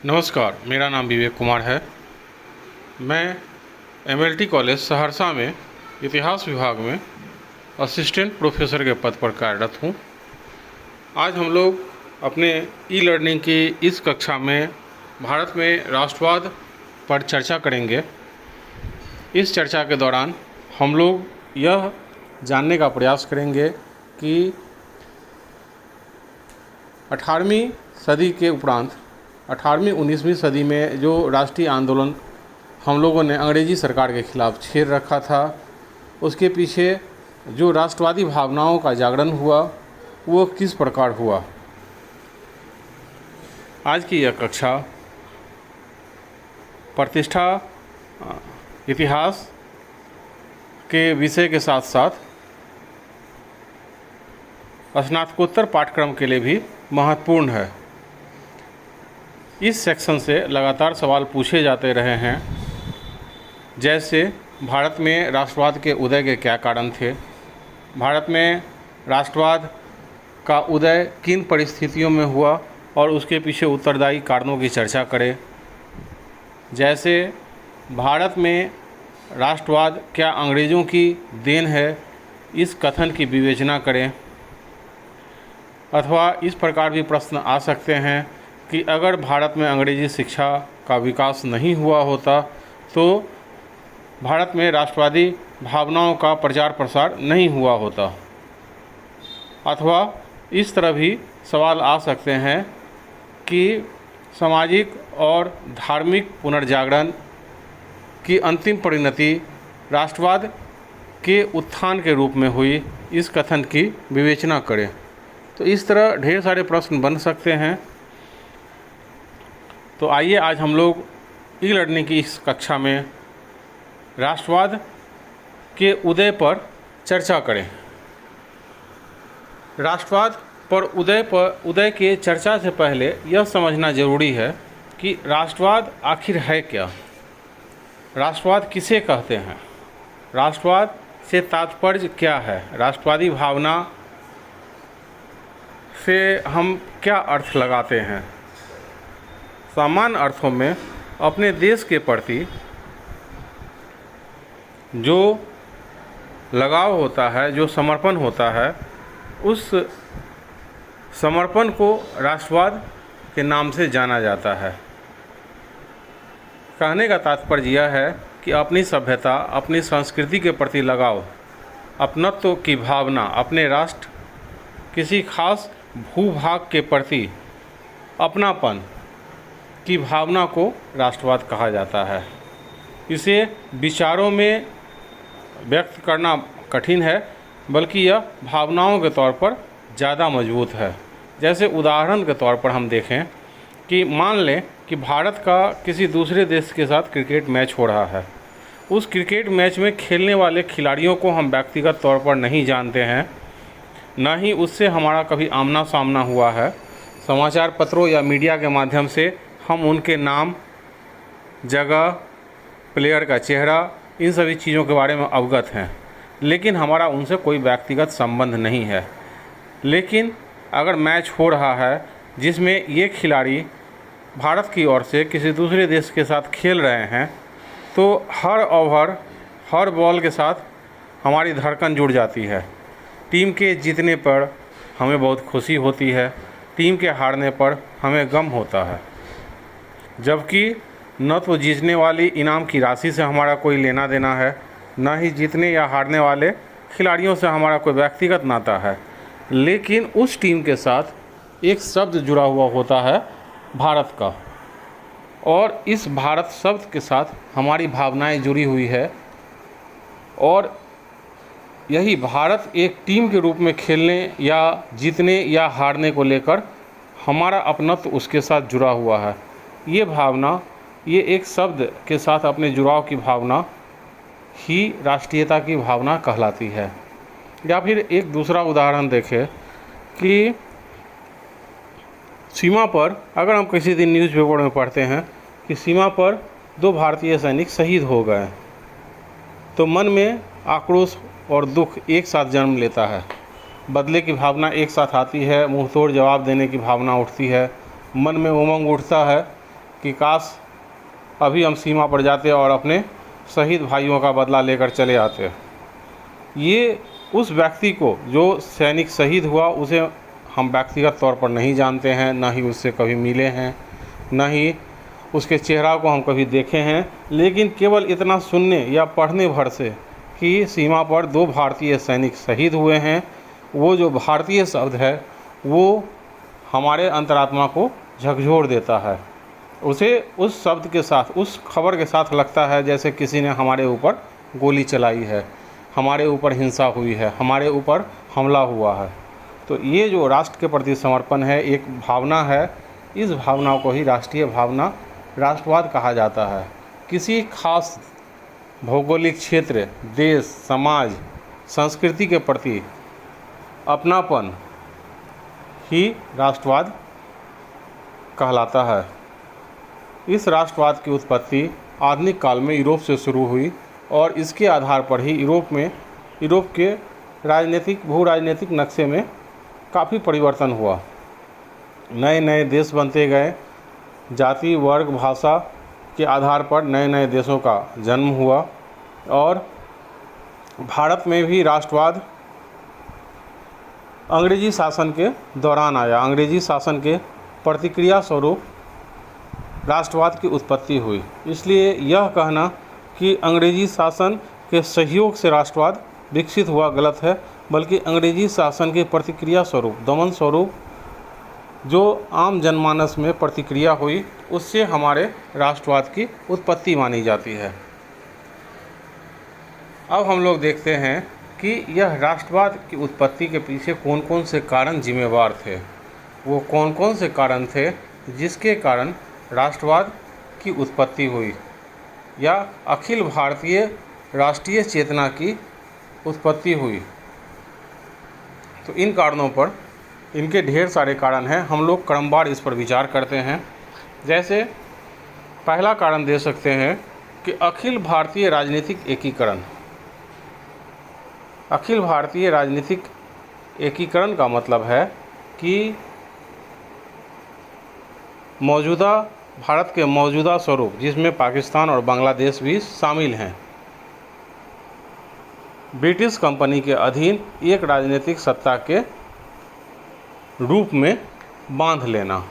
नमस्कार, मेरा नाम विवेक कुमार है। मैं एमएलटी कॉलेज सहरसा में इतिहास विभाग में असिस्टेंट प्रोफेसर के पद पर कार्यरत हूँ। आज हम लोग अपने ई लर्निंग की इस कक्षा में भारत में राष्ट्रवाद पर चर्चा करेंगे। इस चर्चा के दौरान हम लोग यह जानने का प्रयास करेंगे कि 18वीं सदी के उपरांत 18वीं-19वीं सदी में जो राष्ट्रीय आंदोलन हम लोगों ने अंग्रेज़ी सरकार के खिलाफ छेड़ रखा था, उसके पीछे जो राष्ट्रवादी भावनाओं का जागरण हुआ वो किस प्रकार हुआ। आज की यह कक्षा प्रतिष्ठा इतिहास के विषय के साथ साथ स्नातकोत्तर पाठ्यक्रम के लिए भी महत्वपूर्ण है। इस सेक्शन से लगातार सवाल पूछे जाते रहे हैं, जैसे भारत में राष्ट्रवाद के उदय के क्या कारण थे, भारत में राष्ट्रवाद का उदय किन परिस्थितियों में हुआ और उसके पीछे उत्तरदायी कारणों की चर्चा करें। जैसे भारत में राष्ट्रवाद क्या अंग्रेज़ों की देन है, इस कथन की विवेचना करें। अथवा इस प्रकार भी प्रश्न आ सकते हैं कि अगर भारत में अंग्रेज़ी शिक्षा का विकास नहीं हुआ होता तो भारत में राष्ट्रवादी भावनाओं का प्रचार प्रसार नहीं हुआ होता। अथवा इस तरह भी सवाल आ सकते हैं कि सामाजिक और धार्मिक पुनर्जागरण की अंतिम परिणति राष्ट्रवाद के उत्थान के रूप में हुई, इस कथन की विवेचना करें। तो इस तरह ढेर सारे प्रश्न बन सकते हैं। तो आइए आज हम लोग ई लर्निंग की इस कक्षा में राष्ट्रवाद के उदय पर चर्चा करें। राष्ट्रवाद पर उदय के चर्चा से पहले यह समझना ज़रूरी है कि राष्ट्रवाद आखिर है क्या, राष्ट्रवाद किसे कहते हैं, राष्ट्रवाद से तात्पर्य क्या है, राष्ट्रवादी भावना से हम क्या अर्थ लगाते हैं। सामान्य अर्थों में अपने देश के प्रति जो लगाव होता है, जो समर्पण होता है, उस समर्पण को राष्ट्रवाद के नाम से जाना जाता है। कहने का तात्पर्य यह है कि अपनी सभ्यता, अपनी संस्कृति के प्रति लगाव, अपनत्व की भावना, अपने राष्ट्र, किसी खास भूभाग के प्रति अपनापन की भावना को राष्ट्रवाद कहा जाता है। इसे विचारों में व्यक्त करना कठिन है, बल्कि यह भावनाओं के तौर पर ज़्यादा मजबूत है। जैसे उदाहरण के तौर पर हम देखें कि मान लें कि भारत का किसी दूसरे देश के साथ क्रिकेट मैच हो रहा है। उस क्रिकेट मैच में खेलने वाले खिलाड़ियों को हम व्यक्तिगत तौर पर नहीं जानते हैं, न ही उससे हमारा कभी आमना सामना हुआ है। समाचार पत्रों या मीडिया के माध्यम से हम उनके नाम, जगह, प्लेयर का चेहरा, इन सभी चीज़ों के बारे में अवगत हैं, लेकिन हमारा उनसे कोई व्यक्तिगत संबंध नहीं है। लेकिन अगर मैच हो रहा है जिसमें ये खिलाड़ी भारत की ओर से किसी दूसरे देश के साथ खेल रहे हैं, तो हर ओवर, हर बॉल के साथ हमारी धड़कन जुड़ जाती है। टीम के जीतने पर हमें बहुत खुशी होती है, टीम के हारने पर हमें गम होता है। जबकि न तो जीतने वाली इनाम की राशि से हमारा कोई लेना देना है, न ही जीतने या हारने वाले खिलाड़ियों से हमारा कोई व्यक्तिगत नाता है, लेकिन उस टीम के साथ एक शब्द जुड़ा हुआ होता है, भारत का। और इस भारत शब्द के साथ हमारी भावनाएं जुड़ी हुई है, और यही भारत एक टीम के रूप में खेलने या जीतने या हारने को लेकर हमारा अपनत्व उसके साथ जुड़ा हुआ है। ये भावना, ये एक शब्द के साथ अपने जुड़ाव की भावना ही राष्ट्रीयता की भावना कहलाती है। या फिर एक दूसरा उदाहरण देखें कि सीमा पर, अगर हम किसी दिन न्यूज़पेपर में पढ़ते हैं कि सीमा पर 2 भारतीय सैनिक शहीद हो गए, तो मन में आक्रोश और दुख एक साथ जन्म लेता है। बदले की भावना एक साथ आती है, मुंहतोड़ जवाब देने की भावना उठती है, मन में उमंग उठता है कि काश अभी हम सीमा पर जाते और अपने शहीद भाइयों का बदला लेकर चले आते। ये उस व्यक्ति को जो सैनिक शहीद हुआ उसे हम व्यक्तिगत तौर पर नहीं जानते हैं, ना ही उससे कभी मिले हैं, ना ही उसके चेहरा को हम कभी देखे हैं, लेकिन केवल इतना सुनने या पढ़ने भर से कि सीमा पर 2 भारतीय सैनिक शहीद हुए हैं, वो जो भारतीय शब्द है वो हमारे अंतरात्मा को झकझोर देता है। उसे उस शब्द के साथ, उस खबर के साथ लगता है जैसे किसी ने हमारे ऊपर गोली चलाई है, हमारे ऊपर हिंसा हुई है, हमारे ऊपर हमला हुआ है। तो ये जो राष्ट्र के प्रति समर्पण है, एक भावना है, इस भावना को ही राष्ट्रीय भावना, राष्ट्रवाद कहा जाता है। किसी खास भौगोलिक क्षेत्र, देश, समाज, संस्कृति के प्रति अपनापन ही राष्ट्रवाद कहलाता है। इस राष्ट्रवाद की उत्पत्ति आधुनिक काल में यूरोप से शुरू हुई और इसके आधार पर ही यूरोप के राजनीतिक, भू राजनीतिक नक्शे में काफ़ी परिवर्तन हुआ। नए नए देश बनते गए, जाति, वर्ग, भाषा के आधार पर नए नए देशों का जन्म हुआ और भारत में भी राष्ट्रवाद अंग्रेजी शासन के दौरान आया। अंग्रेजी शासन के प्रतिक्रिया स्वरूप राष्ट्रवाद की उत्पत्ति हुई। इसलिए यह कहना कि अंग्रेजी शासन के सहयोग से राष्ट्रवाद विकसित हुआ गलत है, बल्कि अंग्रेजी शासन के प्रतिक्रिया स्वरूप, दमन स्वरूप जो आम जनमानस में प्रतिक्रिया हुई, उससे हमारे राष्ट्रवाद की उत्पत्ति मानी जाती है। अब हम लोग देखते हैं कि यह राष्ट्रवाद की उत्पत्ति के पीछे कौन कौन से कारण जिम्मेवार थे। वो कौन कौन से कारण थे जिसके कारण राष्ट्रवाद की उत्पत्ति हुई या अखिल भारतीय राष्ट्रीय चेतना की उत्पत्ति हुई। तो इन कारणों पर, इनके ढेर सारे कारण हैं, हम लोग क्रमवार इस पर विचार करते हैं। जैसे पहला कारण दे सकते हैं कि अखिल भारतीय राजनीतिक एकीकरण। अखिल भारतीय राजनीतिक एकीकरण का मतलब है कि मौजूदा भारत के मौजूदा स्वरूप, जिसमें पाकिस्तान और बांग्लादेश भी शामिल हैं, ब्रिटिश कंपनी के अधीन एक राजनीतिक सत्ता के रूप में बांध लेना।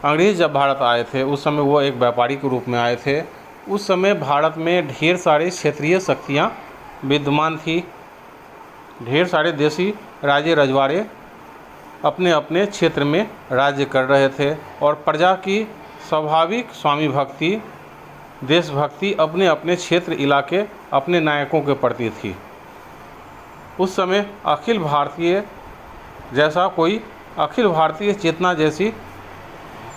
अंग्रेज़ जब भारत आए थे उस समय वो एक व्यापारी के रूप में आए थे। उस समय भारत में ढेर सारे क्षेत्रीय शक्तियाँ विद्यमान थी। ढेर सारे देशी राजे रजवाड़े अपने अपने क्षेत्र में राज्य कर रहे थे और प्रजा की स्वाभाविक स्वामी भक्ति, देशभक्ति अपने अपने क्षेत्र, इलाके, अपने नायकों के प्रति थी। उस समय अखिल भारतीय चेतना जैसी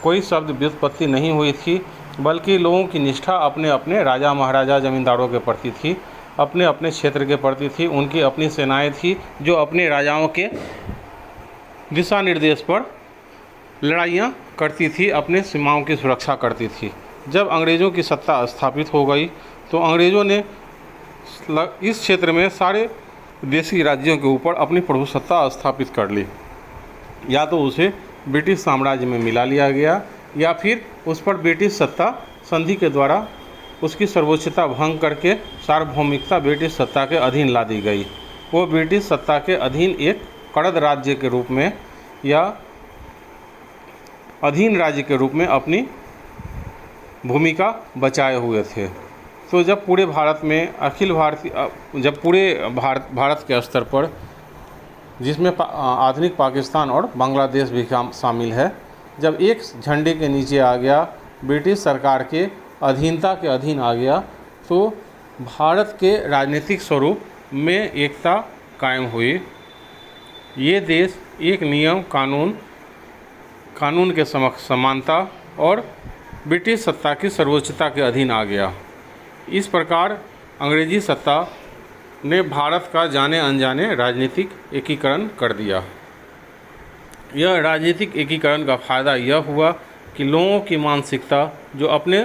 कोई शब्द व्युत्पत्ति नहीं हुई थी, बल्कि लोगों की निष्ठा अपने अपने राजा महाराजा जमींदारों के प्रति थी, अपने अपने क्षेत्र के प्रति थी। उनकी अपनी सेनाएं थी जो अपने राजाओं के दिशा निर्देश पर लड़ाइयाँ करती थी, अपने सीमाओं की सुरक्षा करती थी। जब अंग्रेज़ों की सत्ता स्थापित हो गई तो अंग्रेज़ों ने इस क्षेत्र में सारे देशी राज्यों के ऊपर अपनी प्रभुसत्ता स्थापित कर ली। या तो उसे ब्रिटिश साम्राज्य में मिला लिया गया या फिर उस पर ब्रिटिश सत्ता संधि के द्वारा उसकी सर्वोच्चता भंग करके सार्वभौमिकता ब्रिटिश सत्ता के अधीन ला दी गई। वो ब्रिटिश सत्ता के अधीन एक कड़द राज्य के रूप में या अधीन राज्य के रूप में अपनी भूमिका बचाए हुए थे। तो जब पूरे भारत में जब पूरे भारत के स्तर पर, जिसमें आधुनिक पाकिस्तान और बांग्लादेश भी शामिल है, जब एक झंडे के नीचे आ गया, ब्रिटिश सरकार के अधीनता के अधीन आ गया, तो भारत के राजनीतिक स्वरूप में एकता कायम हुई। ये देश एक नियम कानून के समक्ष समानता और ब्रिटिश सत्ता की सर्वोच्चता के अधीन आ गया। इस प्रकार अंग्रेजी सत्ता ने भारत का जाने अनजाने राजनीतिक एकीकरण कर दिया। यह राजनीतिक एकीकरण का फ़ायदा यह हुआ कि लोगों की मानसिकता जो अपने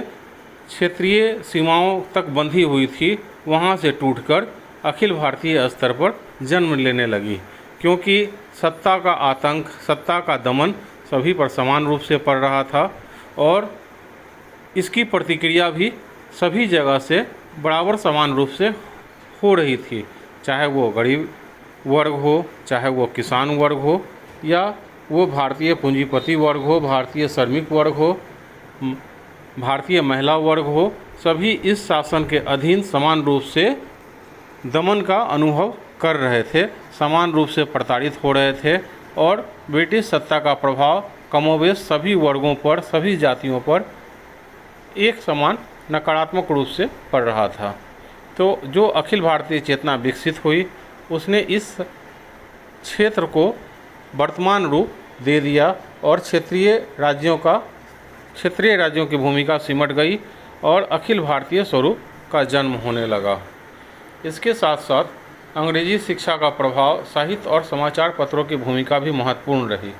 क्षेत्रीय सीमाओं तक बंधी हुई थी, वहाँ से टूटकर अखिल भारतीय स्तर पर जन्म लेने लगी, क्योंकि सत्ता का आतंक, सत्ता का दमन सभी पर समान रूप से पड़ रहा था और इसकी प्रतिक्रिया भी सभी जगह से बराबर समान रूप से हो रही थी, चाहे वो गरीब वर्ग हो, चाहे वो किसान वर्ग हो, या वो भारतीय पूंजीपति वर्ग हो, भारतीय श्रमिक वर्ग हो, भारतीय महिला वर्ग हो। सभी इस शासन के अधीन समान रूप से दमन का अनुभव कर रहे थे, समान रूप से प्रताड़ित हो रहे थे, और ब्रिटिश सत्ता का प्रभाव कमोबेश सभी वर्गों पर, सभी जातियों पर एक समान नकारात्मक रूप से पड़ रहा था। तो जो अखिल भारतीय चेतना विकसित हुई, उसने इस क्षेत्र को वर्तमान रूप दे दिया और क्षेत्रीय राज्यों की भूमिका सिमट गई और अखिल भारतीय स्वरूप का जन्म होने लगा। इसके साथ साथ अंग्रेजी शिक्षा का प्रभाव साहित्य और समाचार पत्रों की भूमिका भी महत्वपूर्ण रही।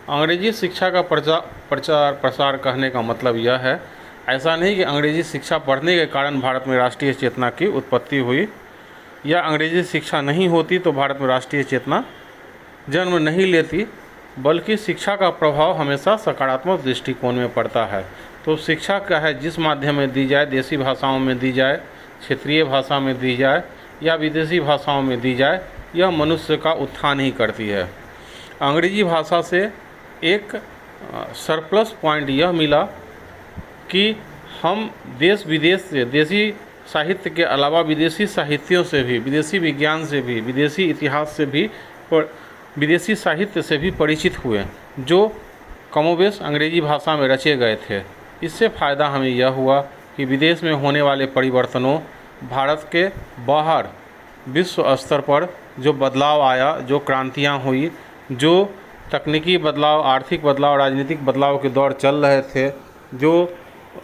अंग्रेजी शिक्षा का प्रचार प्रसार कहने का मतलब यह है, ऐसा नहीं कि अंग्रेजी शिक्षा पढ़ने के कारण भारत में राष्ट्रीय चेतना की उत्पत्ति हुई, या अंग्रेजी शिक्षा नहीं होती तो भारत में राष्ट्रीय चेतना जन्म नहीं लेती, बल्कि शिक्षा का प्रभाव हमेशा सकारात्मक दृष्टिकोण में पड़ता है। तो शिक्षा क्या है, जिस माध्यम में दी जाए, देसी भाषाओं में दी जाए, क्षेत्रीय भाषा में दी जाए या विदेशी भाषाओं में दी जाए, यह मनुष्य का उत्थान ही करती है। अंग्रेजी भाषा से एक सरप्लस पॉइंट यह मिला कि हम देश विदेश से, देसी साहित्य के अलावा विदेशी साहित्यों से भी, विदेशी विज्ञान से भी, विदेशी इतिहास से भी, विदेशी साहित्य से भी परिचित हुए, जो कमोबेश अंग्रेजी भाषा में रचे गए थे। इससे फ़ायदा हमें यह हुआ कि विदेश में होने वाले परिवर्तनों, भारत के बाहर विश्व स्तर पर जो बदलाव आया, जो क्रांतियाँ हुई, जो तकनीकी बदलाव, आर्थिक बदलाव, राजनीतिक बदलाव के दौर चल रहे थे, जो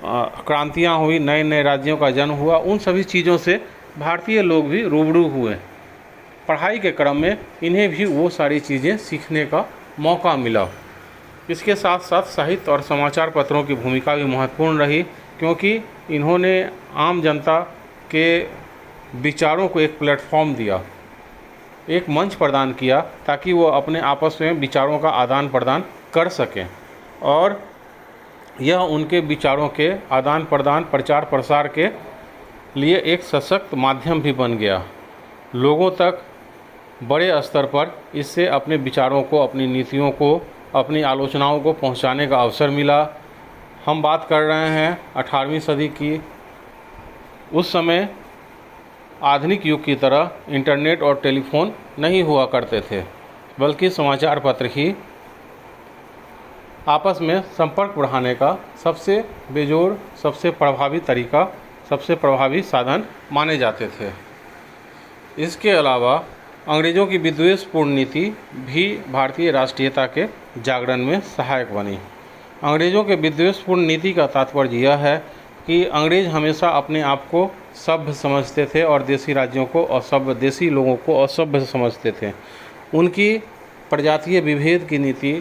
क्रांतियाँ हुई, नए नए राज्यों का जन्म हुआ, उन सभी चीज़ों से भारतीय लोग भी रूबरू हुए। पढ़ाई के क्रम में इन्हें भी वो सारी चीज़ें सीखने का मौका मिला। इसके साथ साथ साहित्य और समाचार पत्रों की भूमिका भी महत्वपूर्ण रही, क्योंकि इन्होंने आम जनता के विचारों को एक प्लेटफॉर्म दिया, एक मंच प्रदान किया, ताकि वो अपने आपस में विचारों का आदान प्रदान कर सकें, और यह उनके विचारों के आदान प्रदान, प्रचार प्रसार के लिए एक सशक्त माध्यम भी बन गया। लोगों तक बड़े स्तर पर इससे अपने विचारों को, अपनी नीतियों को, अपनी आलोचनाओं को पहुंचाने का अवसर मिला। हम बात कर रहे हैं 18वीं सदी की। उस समय आधुनिक युग की तरह इंटरनेट और टेलीफोन नहीं हुआ करते थे, बल्कि समाचार पत्र ही आपस में संपर्क बढ़ाने का सबसे बेजोड़, सबसे प्रभावी तरीका, सबसे प्रभावी साधन माने जाते थे। इसके अलावा अंग्रेज़ों की विद्वेषपूर्ण नीति भी भारतीय राष्ट्रीयता के जागरण में सहायक बनी। अंग्रेज़ों के विद्वेषपूर्ण नीति का तात्पर्य यह है कि अंग्रेज़ हमेशा अपने आप को सभ्य समझते थे और देसी राज्यों को असभ्य, देसी लोगों को असभ्य समझते थे। उनकी प्रजातीय विभेद की नीति,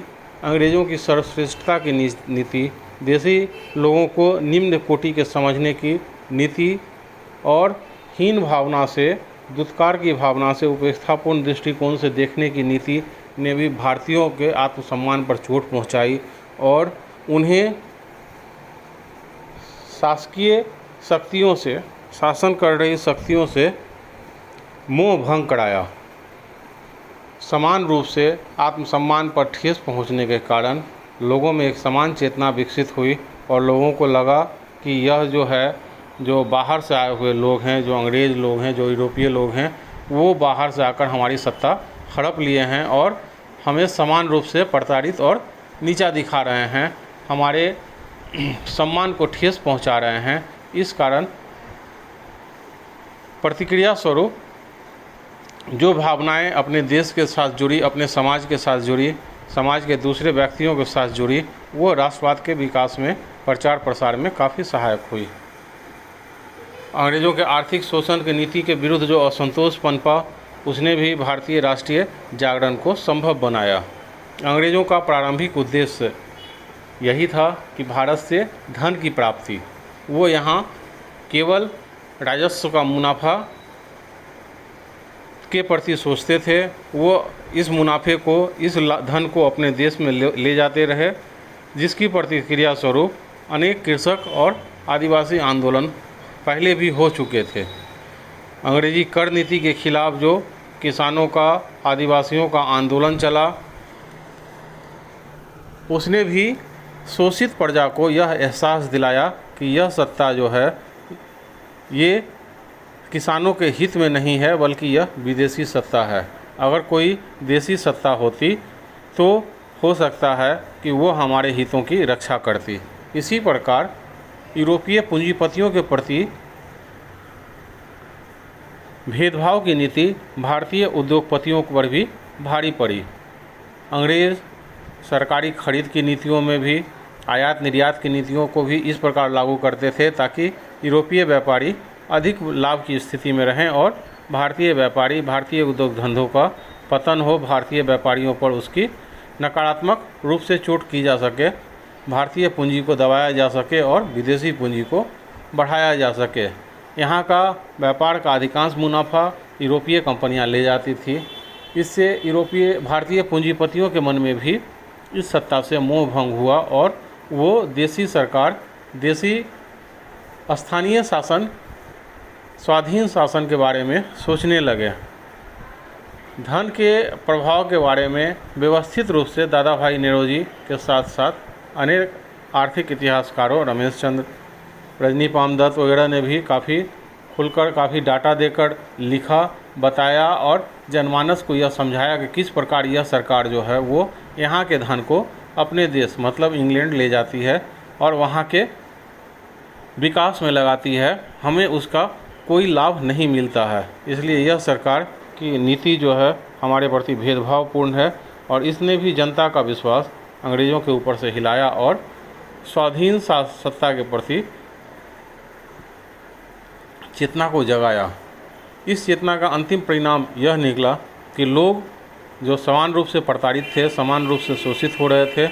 अंग्रेज़ों की सर्वश्रेष्ठता की नीति, देसी लोगों को निम्न कोटि के समझने की नीति और हीन भावना से, दुत्कार की भावना से, उपेक्षापूर्ण दृष्टिकोण से देखने की नीति ने भी भारतीयों के आत्मसम्मान पर चोट पहुंचाई और उन्हें शासकीय शक्तियों से, शासन कर रही शक्तियों से मोह भंग कराया। समान रूप से आत्मसम्मान पर ठेस पहुंचने के कारण लोगों में एक समान चेतना विकसित हुई और लोगों को लगा कि यह जो है, जो बाहर से आए हुए लोग हैं, जो अंग्रेज़ लोग हैं, जो यूरोपीय लोग हैं, वो बाहर से आकर हमारी सत्ता हड़प लिए हैं और हमें समान रूप से प्रताड़ित और नीचा दिखा रहे हैं, हमारे सम्मान को ठेस पहुंचा रहे हैं। इस कारण प्रतिक्रिया स्वरूप जो भावनाएं अपने देश के साथ जुड़ी, अपने समाज के साथ जुड़ी, समाज के दूसरे व्यक्तियों के साथ जुड़ी, वो राष्ट्रवाद के विकास में, प्रचार प्रसार में काफ़ी सहायक हुई। अंग्रेज़ों के आर्थिक शोषण की नीति के विरुद्ध जो असंतोष पनपा, उसने भी भारतीय राष्ट्रीय जागरण को संभव बनाया। अंग्रेज़ों का प्रारंभिक उद्देश्य यही था कि भारत से धन की प्राप्ति, वो यहाँ केवल राजस्व का मुनाफा के प्रति सोचते थे। वो इस मुनाफे को, इस धन को अपने देश में ले जाते रहे, जिसकी प्रतिक्रिया स्वरूप अनेक कृषक और आदिवासी आंदोलन पहले भी हो चुके थे। अंग्रेजी कर नीति के खिलाफ जो किसानों का, आदिवासियों का आंदोलन चला, उसने भी शोषित प्रजा को यह एहसास दिलाया कि यह सत्ता जो है ये किसानों के हित में नहीं है, बल्कि यह विदेशी सत्ता है। अगर कोई देशी सत्ता होती तो हो सकता है कि वो हमारे हितों की रक्षा करती। इसी प्रकार यूरोपीय पूंजीपतियों के प्रति भेदभाव की नीति भारतीय उद्योगपतियों पर भी भारी पड़ी। अंग्रेज़ सरकारी खरीद की नीतियों में भी आयात निर्यात की नीतियों को भी इस प्रकार लागू करते थे ताकि यूरोपीय व्यापारी अधिक लाभ की स्थिति में रहें और भारतीय व्यापारी, भारतीय उद्योग धंधों का पतन हो, भारतीय व्यापारियों पर उसकी नकारात्मक रूप से चोट की जा सके, भारतीय पूंजी को दबाया जा सके और विदेशी पूंजी को बढ़ाया जा सके। यहाँ का व्यापार का अधिकांश मुनाफा यूरोपीय कंपनियाँ ले जाती थी। इससे भारतीय पूंजीपतियों के मन में भी इस सत्ता से मोह भंग हुआ और वो देशी सरकार, देशी स्थानीय शासन, स्वाधीन शासन के बारे में सोचने लगे। धन के प्रभाव के बारे में व्यवस्थित रूप से दादा भाई नेरोजी के साथ साथ अनेक आर्थिक इतिहासकारों, रमेश चंद्र, रजनी पामदत्त वगैरह ने भी काफ़ी खुलकर, काफ़ी डाटा देकर लिखा, बताया और जनमानस को यह समझाया कि किस प्रकार यह सरकार जो है वो यहाँ के धन को अपने देश मतलब इंग्लैंड ले जाती है और वहाँ के विकास में लगाती है, हमें उसका कोई लाभ नहीं मिलता है। इसलिए यह सरकार की नीति जो है हमारे प्रति भेदभावपूर्ण है और इसने भी जनता का विश्वास अंग्रेज़ों के ऊपर से हिलाया और स्वाधीन सत्ता के प्रति चेतना को जगाया। इस चेतना का अंतिम परिणाम यह निकला कि लोग जो समान रूप से प्रताड़ित थे, समान रूप से शोषित हो रहे थे,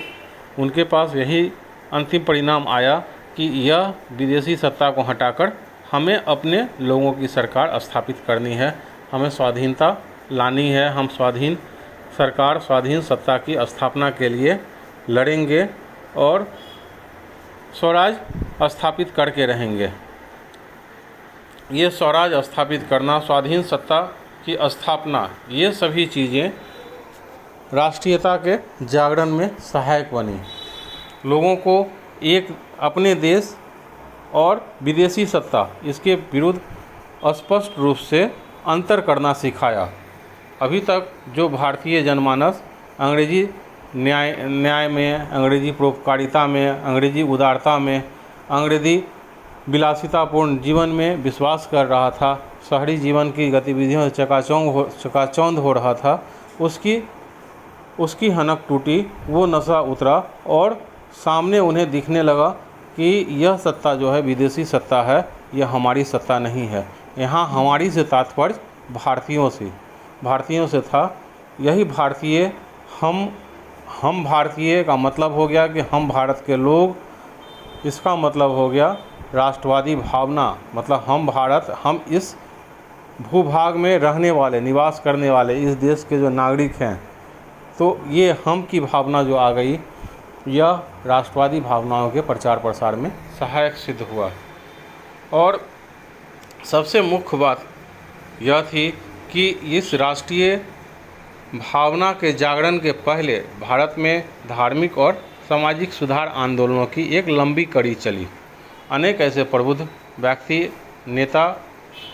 उनके पास यही अंतिम परिणाम आया कि यह विदेशी सत्ता को हटाकर हमें अपने लोगों की सरकार स्थापित करनी है, हमें स्वाधीनता लानी है, हम स्वाधीन सरकार, स्वाधीन सत्ता की स्थापना के लिए लड़ेंगे और स्वराज स्थापित करके रहेंगे। ये स्वराज स्थापित करना, स्वाधीन सत्ता की स्थापना, ये सभी चीज़ें राष्ट्रीयता के जागरण में सहायक बनी। लोगों को एक अपने देश और विदेशी सत्ता, इसके विरुद्ध स्पष्ट रूप से अंतर करना सिखाया। अभी तक जो भारतीय जनमानस अंग्रेजी न्याय में, अंग्रेजी परोपकारिता में, अंग्रेजी उदारता में, अंग्रेजी विलासितापूर्ण जीवन में विश्वास कर रहा था, शहरी जीवन की गतिविधियों से चकाचौंध हो रहा था, उसकी हनक टूटी, वो नशा उतरा और सामने उन्हें दिखने लगा कि यह सत्ता जो है विदेशी सत्ता है, यह हमारी सत्ता नहीं है। यहाँ हमारी से तात्पर्य भारतीयों से था। यही भारतीय, हम भारतीय का मतलब हो गया कि हम भारत के लोग, इसका मतलब हो गया राष्ट्रवादी भावना, मतलब हम भारत, हम इस भूभाग में रहने वाले, निवास करने वाले इस देश के जो नागरिक हैं, तो ये हम की भावना जो आ गई, यह राष्ट्रवादी भावनाओं के प्रचार प्रसार में सहायक सिद्ध हुआ। और सबसे मुख्य बात यह थी कि इस राष्ट्रीय भावना के जागरण के पहले भारत में धार्मिक और सामाजिक सुधार आंदोलनों की एक लंबी कड़ी चली। अनेक ऐसे प्रबुद्ध व्यक्ति, नेता,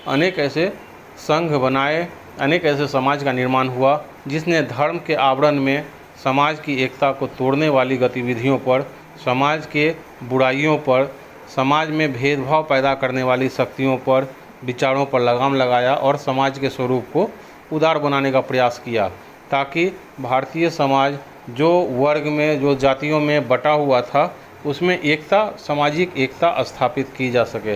अनेक ऐसे संघ बनाए, अनेक ऐसे समाज का निर्माण हुआ जिसने धर्म के आवरण में समाज की एकता को तोड़ने वाली गतिविधियों पर, समाज के बुराइयों पर, समाज में भेदभाव पैदा करने वाली शक्तियों पर, विचारों पर लगाम लगाया और समाज के स्वरूप को उदार बनाने का प्रयास किया, ताकि भारतीय समाज जो वर्ग में, जो जातियों में बटा हुआ था, उसमें एकता, सामाजिक एकता स्थापित की जा सके।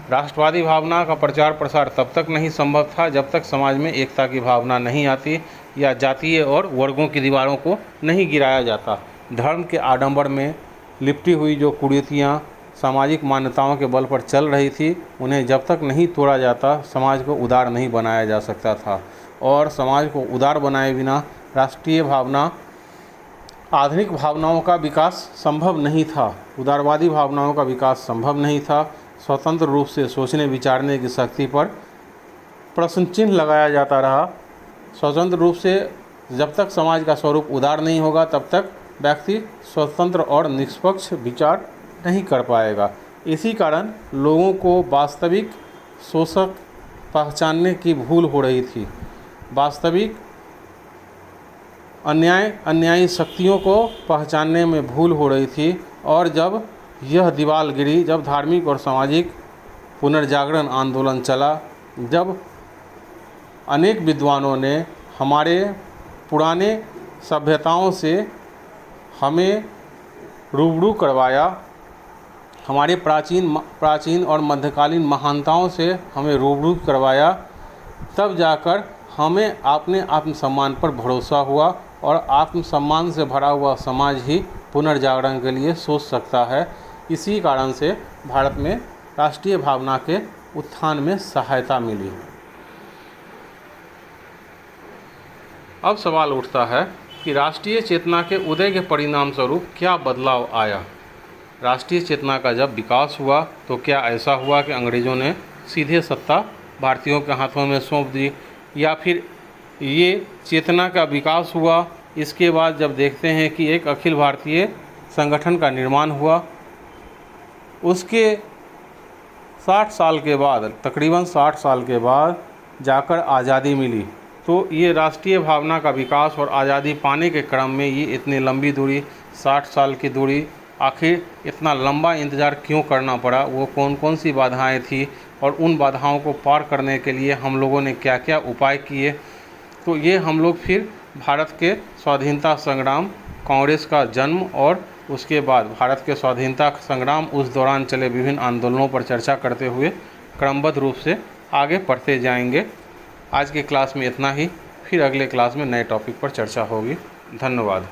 राष्ट्रवादी भावना का प्रचार प्रसार तब तक नहीं संभव था जब तक समाज में एकता की भावना नहीं आती या जातीय और वर्गों की दीवारों को नहीं गिराया जाता। धर्म के आडंबर में लिपटी हुई जो कुरीतियाँ सामाजिक मान्यताओं के बल पर चल रही थी, उन्हें जब तक नहीं तोड़ा जाता, समाज को उदार नहीं बनाया जा सकता था। और समाज को उदार बनाए बिना राष्ट्रीय भावना आधुनिक भावनाओं का विकास संभव नहीं था, उदारवादी भावनाओं का विकास संभव नहीं था। स्वतंत्र रूप से सोचने विचारने की शक्ति पर प्रश्न चिन्ह लगाया जाता रहा। स्वतंत्र रूप से जब तक समाज का स्वरूप उदार नहीं होगा तब तक व्यक्ति स्वतंत्र और निष्पक्ष विचार नहीं कर पाएगा। इसी कारण लोगों को वास्तविक शोषक पहचानने की भूल हो रही थी। वास्तविक अन्यायी शक्तियों को पहचानने में भूल हो रही थी। और जब यह दीवार गिरी, जब धार्मिक और सामाजिक पुनर्जागरण आंदोलन चला, जब अनेक विद्वानों ने हमारे पुराने सभ्यताओं से हमें रूबरू करवाया, हमारे प्राचीन और मध्यकालीन महानताओं से हमें रूबरू करवाया, तब जाकर हमें अपने आत्मसम्मान पर भरोसा हुआ और आत्मसम्मान से भरा हुआ समाज ही पुनर्जागरण के लिए सोच सकता है। इसी कारण से भारत में राष्ट्रीय भावना के उत्थान में सहायता मिली। अब सवाल उठता है कि राष्ट्रीय चेतना के उदय के परिणाम स्वरूप क्या बदलाव आया। राष्ट्रीय चेतना का जब विकास हुआ तो क्या ऐसा हुआ कि अंग्रेज़ों ने सीधे सत्ता भारतीयों के हाथों में सौंप दी, या फिर ये चेतना का विकास हुआ इसके बाद जब देखते हैं कि एक अखिल भारतीय संगठन का निर्माण हुआ, उसके 60 साल के बाद, तकरीबन 60 साल के बाद जाकर आज़ादी मिली। तो ये राष्ट्रीय भावना का विकास और आज़ादी पाने के क्रम में ये इतनी लंबी दूरी, 60 साल की दूरी, आखिर इतना लंबा इंतज़ार क्यों करना पड़ा, वो कौन कौन सी बाधाएं थी और उन बाधाओं को पार करने के लिए हम लोगों ने क्या क्या उपाय किए। तो ये हम लोग फिर भारत के स्वाधीनता संग्राम, कांग्रेस का जन्म और उसके बाद भारत के स्वाधीनता संग्राम, उस दौरान चले विभिन्न आंदोलनों पर चर्चा करते हुए क्रमबद्ध रूप से आगे बढ़ते जाएंगे। आज के क्लास में इतना ही, फिर अगले क्लास में नए टॉपिक पर चर्चा होगी। धन्यवाद।